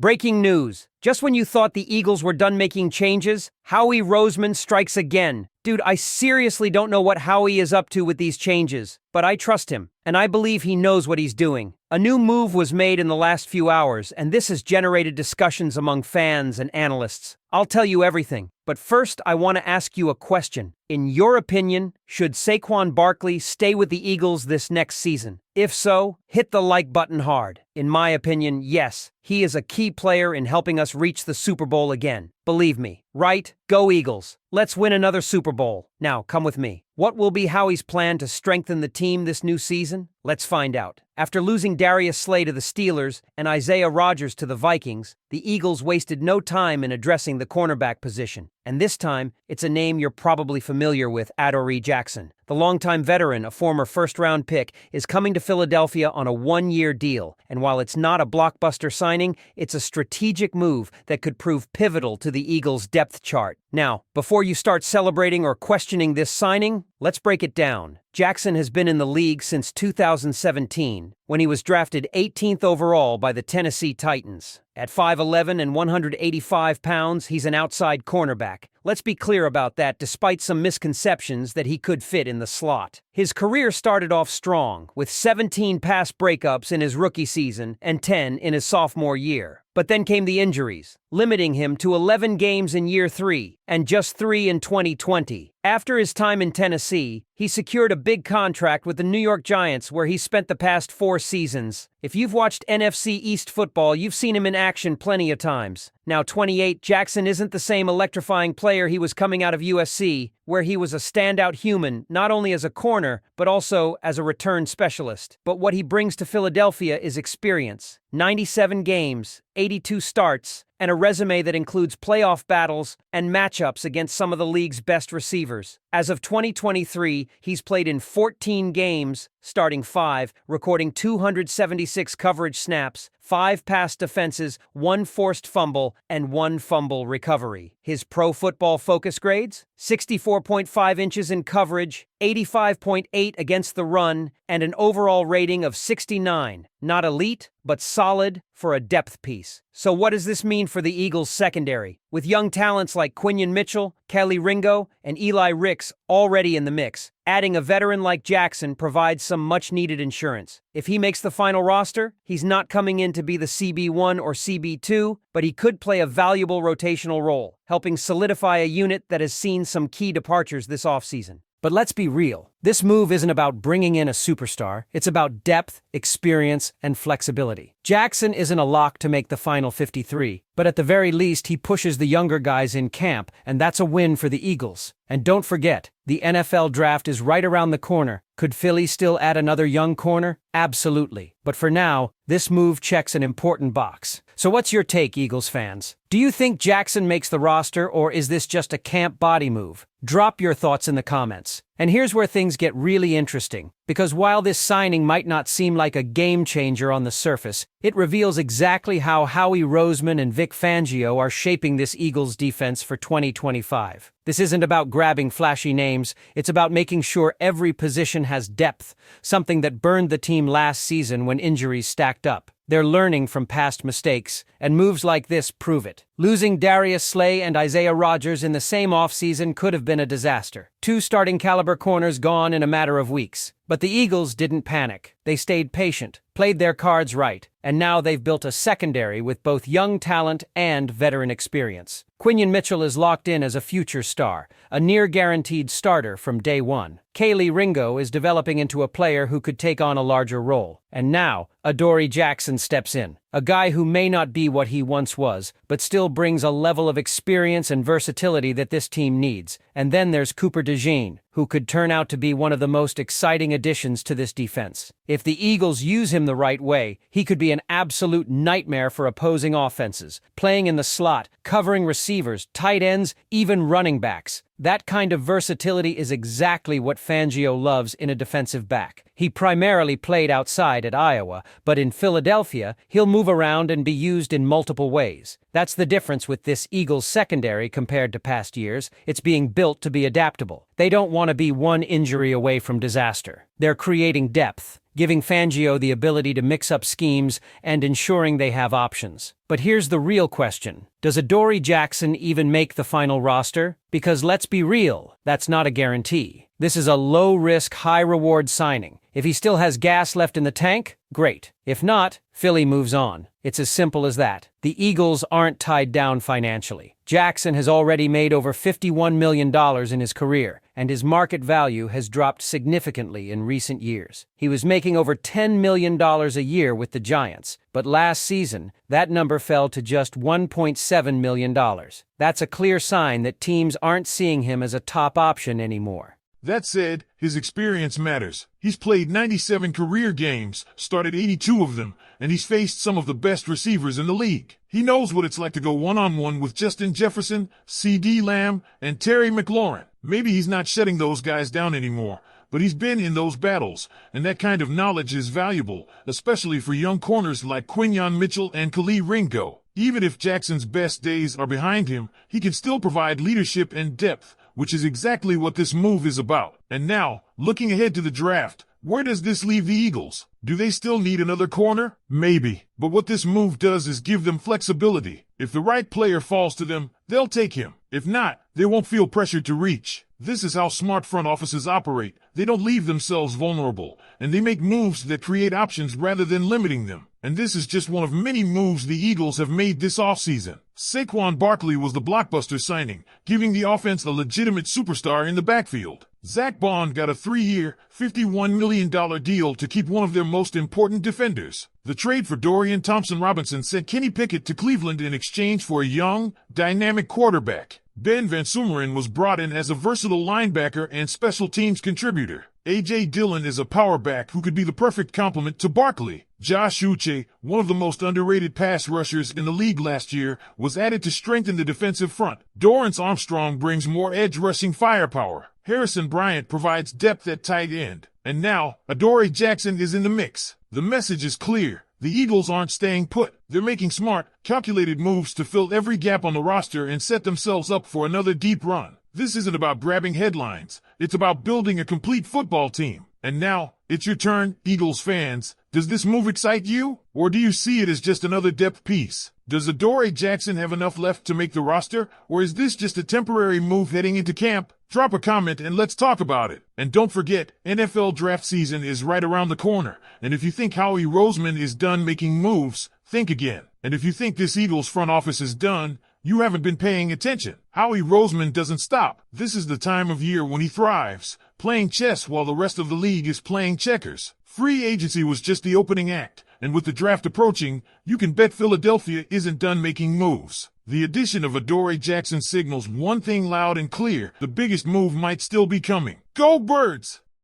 Breaking news. Just when you thought the Eagles were done making changes, Howie Roseman strikes again. Dude, I seriously don't know what Howie is up to with these changes, but I trust him, and I believe he knows what he's doing. A new move was made in the last few hours, and this has generated discussions among fans and analysts. I'll tell you everything, but first I want to ask you a question. In your opinion, should Saquon Barkley stay with the Eagles this next season? If so, hit the like button hard. In my opinion, yes, he is a key player in helping us reach the Super Bowl again. Believe me, right? Go Eagles. Let's win another Super Bowl. Now, come with me. What will be Howie's plan to strengthen the team this new season? Let's find out. After losing Darius Slay to the Steelers and Isaiah Rodgers to the Vikings, the Eagles wasted no time in addressing the cornerback position. And this time, it's a name you're probably familiar with, Adoree Jackson. The longtime veteran, a former first-round pick, is coming to Philadelphia on a one-year deal. And while it's not a blockbuster signing, it's a strategic move that could prove pivotal to the Eagles' depth chart. Now, before you start celebrating or questioning this signing, let's break it down. Jackson has been in the league since 2017, when he was drafted 18th overall by the Tennessee Titans. At 5'11" and 185 pounds, he's an outside cornerback. Let's be clear about that, despite some misconceptions that he could fit in the slot. His career started off strong, with 17 pass breakups in his rookie season and 10 in his sophomore year. But then came the injuries, limiting him to 11 games in year 3 and just 3 in 2020. After his time in Tennessee, he secured a big contract with the New York Giants, where he spent the past 4 seasons. If you've watched NFC East football, you've seen him in action plenty of times. Now 28, Jackson isn't the same electrifying player he was coming out of USC, where he was a standout human, not only as a corner, but also as a return specialist. But what he brings to Philadelphia is experience. 97 games, 82 starts, and a resume that includes playoff battles and matchups against some of the league's best receivers. As of 2023, he's played in 14 games, starting 5, recording 276 coverage snaps, 5 pass defenses, 1 forced fumble, and 1 fumble recovery. His Pro Football Focus grades? 64.5 inches in coverage, 85.8 against the run, and an overall rating of 69. Not elite, but solid for a depth piece. So what does this mean for the Eagles' secondary? With young talents like Quinyon Mitchell, Kelly Ringo, and Eli Ricks already in the mix, adding a veteran like Jackson provides some much-needed insurance. If he makes the final roster, he's not coming in to be the CB1 or CB2, but he could play a valuable rotational role, helping solidify a unit that has seen some key departures this offseason. But let's be real. This move isn't about bringing in a superstar. It's about depth, experience, and flexibility. Jackson isn't a lock to make the final 53, but at the very least, he pushes the younger guys in camp, and that's a win for the Eagles. And don't forget, the NFL draft is right around the corner. Could Philly still add another young corner? Absolutely. But for now, this move checks an important box. So what's your take, Eagles fans? Do you think Jackson makes the roster, or is this just a camp body move? Drop your thoughts in the comments. And here's where things get really interesting, because while this signing might not seem like a game changer on the surface, it reveals exactly how Howie Roseman and Vic Fangio are shaping this Eagles defense for 2025. This isn't about grabbing flashy names, it's about making sure every position has depth, something that burned the team last season when injuries stacked up. They're learning from past mistakes, and moves like this prove it. Losing Darius Slay and Isaiah Rodgers in the same offseason could have been a disaster. 2 starting caliber corners gone in a matter of weeks. But the Eagles didn't panic. They stayed patient, played their cards right, and now they've built a secondary with both young talent and veteran experience. Quinyon Mitchell is locked in as a future star, a near-guaranteed starter from day one. Kelly Ringo is developing into a player who could take on a larger role. And now, Adoree Jackson steps in, a guy who may not be what he once was, but still brings a level of experience and versatility that this team needs. And then there's Cooper DeJean, who could turn out to be one of the most exciting additions to this defense. If the Eagles use him the right way, he could be an absolute nightmare for opposing offenses, playing in the slot, covering receivers, tight ends, even running backs. That kind of versatility is exactly what Fangio loves in a defensive back. He primarily played outside at Iowa, but in Philadelphia, he'll move around and be used in multiple ways. That's the difference with this Eagles secondary compared to past years. It's being built to be adaptable. They don't want to be one injury away from disaster. They're creating depth. giving Fangio the ability to mix up schemes and ensuring they have options. But here's the real question. Does Adoree Jackson even make the final roster? Because let's be real, that's not a guarantee. This is a low-risk, high-reward signing. If he still has gas left in the tank, great. If not, Philly moves on. It's as simple as that. The Eagles aren't tied down financially. Jackson has already made over $51 million in his career, and his market value has dropped significantly in recent years. He was making over $10 million a year with the Giants, but last season, that number fell to just $1.7 million. That's a clear sign that teams aren't seeing him as a top option anymore. That said, his experience matters. He's played 97 career games, started 82 of them, and he's faced some of the best receivers in the league. He knows what it's like to go one-on-one with Justin Jefferson, C.D. Lamb, and Terry McLaurin. Maybe he's not shutting those guys down anymore, but he's been in those battles, and that kind of knowledge is valuable, especially for young corners like Quinyon Mitchell and Khalil Ringo. Even if Jackson's best days are behind him, he can still provide leadership and depth, which is exactly what this move is about. And now, looking ahead to the draft, where does this leave the Eagles? Do they still need another corner? Maybe. But what this move does is give them flexibility. If the right player falls to them, they'll take him. If not, they won't feel pressured to reach. This is how smart front offices operate. They don't leave themselves vulnerable, and they make moves that create options rather than limiting them. And this is just one of many moves the Eagles have made this offseason. Saquon Barkley was the blockbuster signing, giving the offense a legitimate superstar in the backfield. Zach Bond got a 3-year, $51 million deal to keep one of their most important defenders. The trade for Dorian Thompson-Robinson sent Kenny Pickett to Cleveland in exchange for a young, dynamic quarterback. Ben Van Sumeren was brought in as a versatile linebacker and special teams contributor. A.J. Dillon is a power back who could be the perfect complement to Barkley. Josh Uche, one of the most underrated pass rushers in the league last year, was added to strengthen the defensive front. Dorrance Armstrong brings more edge-rushing firepower. Harrison Bryant provides depth at tight end. And now, Adoree Jackson is in the mix. The message is clear. The Eagles aren't staying put. They're making smart, calculated moves to fill every gap on the roster and set themselves up for another deep run. This isn't about grabbing headlines. It's about building a complete football team. And now, it's your turn, Eagles fans. Does this move excite you? Or do you see it as just another depth piece? Does Adoree Jackson have enough left to make the roster? Or is this just a temporary move heading into camp? Drop a comment and let's talk about it. And don't forget, NFL draft season is right around the corner. And if you think Howie Roseman is done making moves, think again. And if you think this Eagles front office is done, you haven't been paying attention. Howie Roseman doesn't stop. This is the time of year when he thrives, playing chess while the rest of the league is playing checkers. Free agency was just the opening act, and with the draft approaching, you can bet Philadelphia isn't done making moves. The addition of Adoree Jackson signals one thing loud and clear: the biggest move might still be coming. Go Birds!